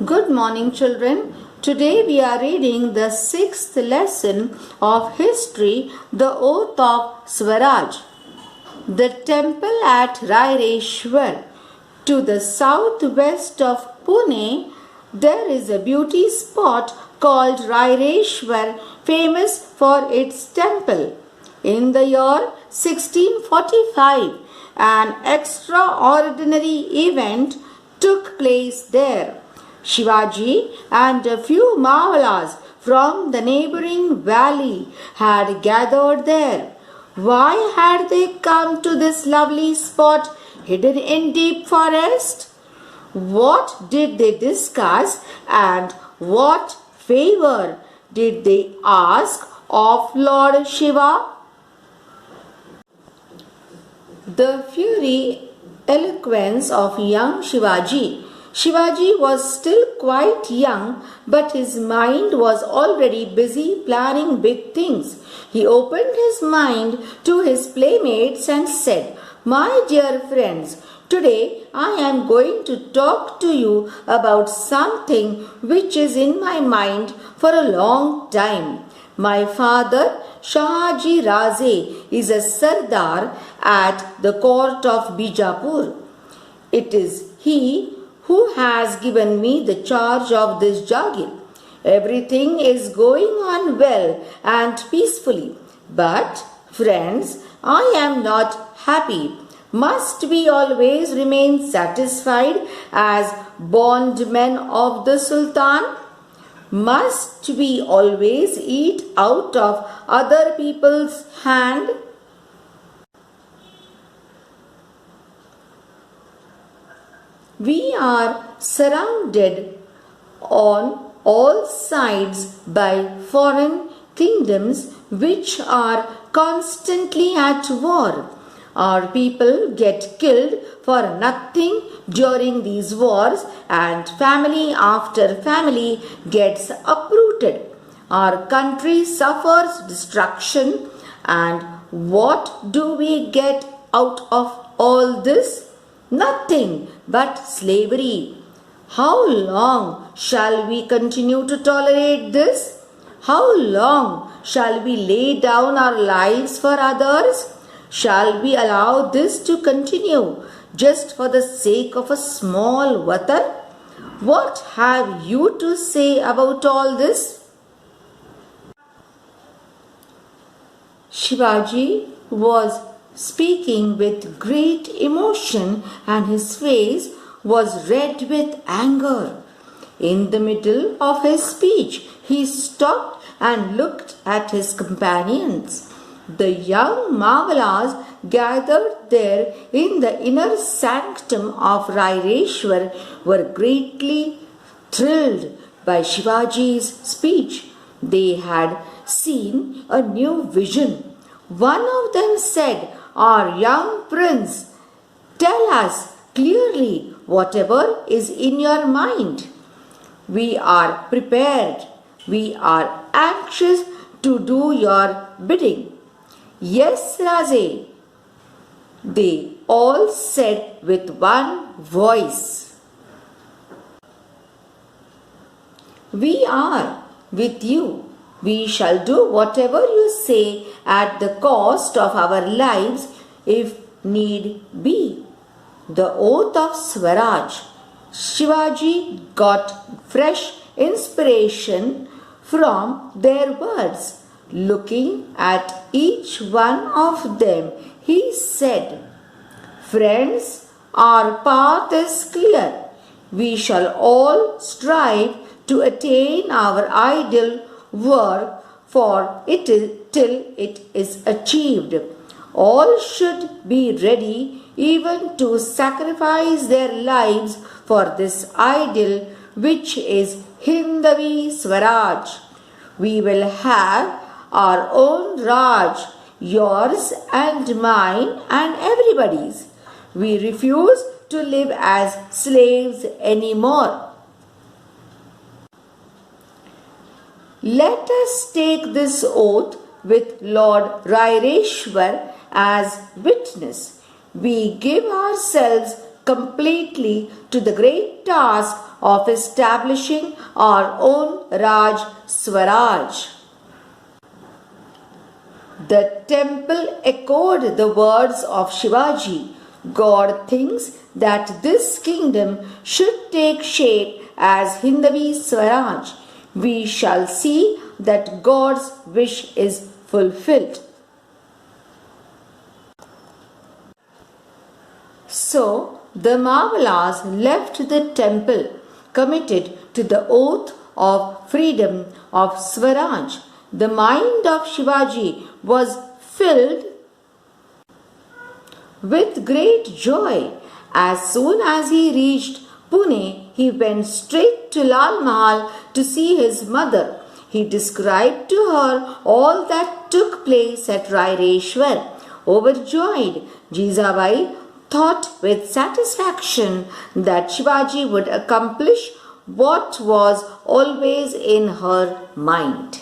Good morning, children. Today we are reading the sixth lesson of history, the Oath of Swaraj. The temple at Raireshwar, to the southwest of Pune, there is a beauty spot called Raireshwar, famous for its temple. In the year 1645, an extraordinary event took place there. Shivaji and a few Mavalas from the neighboring valley had gathered there. Why had they come to this lovely spot hidden in deep forest? What did they discuss and what favor did they ask of Lord Shiva? The fiery eloquence of young Shivaji. Shivaji was still quite young, but his mind was already busy planning big things. He opened his mind to his playmates and said, "My dear friends, today I am going to talk to you about something which is in my mind for a long time. My father, Shahaji Raze, is a Sardar at the court of Bijapur. It is he who has given me the charge of this Jagir. Everything is going on well and peacefully. But, friends, I am not happy. Must we always remain satisfied as bondmen of the Sultan? Must we always eat out of other people's hand? We are surrounded on all sides by foreign kingdoms which are constantly at war. Our people get killed for nothing during these wars, and family after family gets uprooted. Our country suffers destruction, and what do we get out of all this? Nothing but slavery. How long shall we continue to tolerate this? How long shall we lay down our lives for others? Shall we allow this to continue just for the sake of a small watan? What have you to say about all this? Shivaji was speaking with great emotion and his face was red with anger. In the middle of his speech, he stopped and looked at his companions. The young Mavalas gathered there in the inner sanctum of Raireshwar were greatly thrilled by Shivaji's speech. They had seen a new vision. One of them said, "Our young prince, tell us clearly whatever is in your mind. We are prepared. We are anxious to do your bidding." "Yes, Raze," they all said with one voice. "We are with you. We shall do whatever you say at the cost of our lives if need be." The oath of Swaraj. Shivaji got fresh inspiration from their words. Looking at each one of them, he said, "Friends, our path is clear. We shall all strive to attain our ideal work for it till it is achieved. All should be ready even to sacrifice their lives for this ideal which is Hindavi Swaraj. We will have our own Raj, yours and mine and everybody's. We refuse to live as slaves anymore. Let us take this oath with Lord Raireshwar as witness. We give ourselves completely to the great task of establishing our own Raj Swaraj. The temple echoed the words of Shivaji. God thinks that this kingdom should take shape as Hindavi Swaraj. We shall see that God's wish is fulfilled. So the Mavalas left the temple, committed to the oath of freedom of Swaraj. The mind of Shivaji was filled with great joy. As soon as he reached Pune, he went straight to Lal Mahal to see his mother. He described to her all that took place at Raireshwar. Overjoyed, Jizabai thought with satisfaction that Shivaji would accomplish what was always in her mind.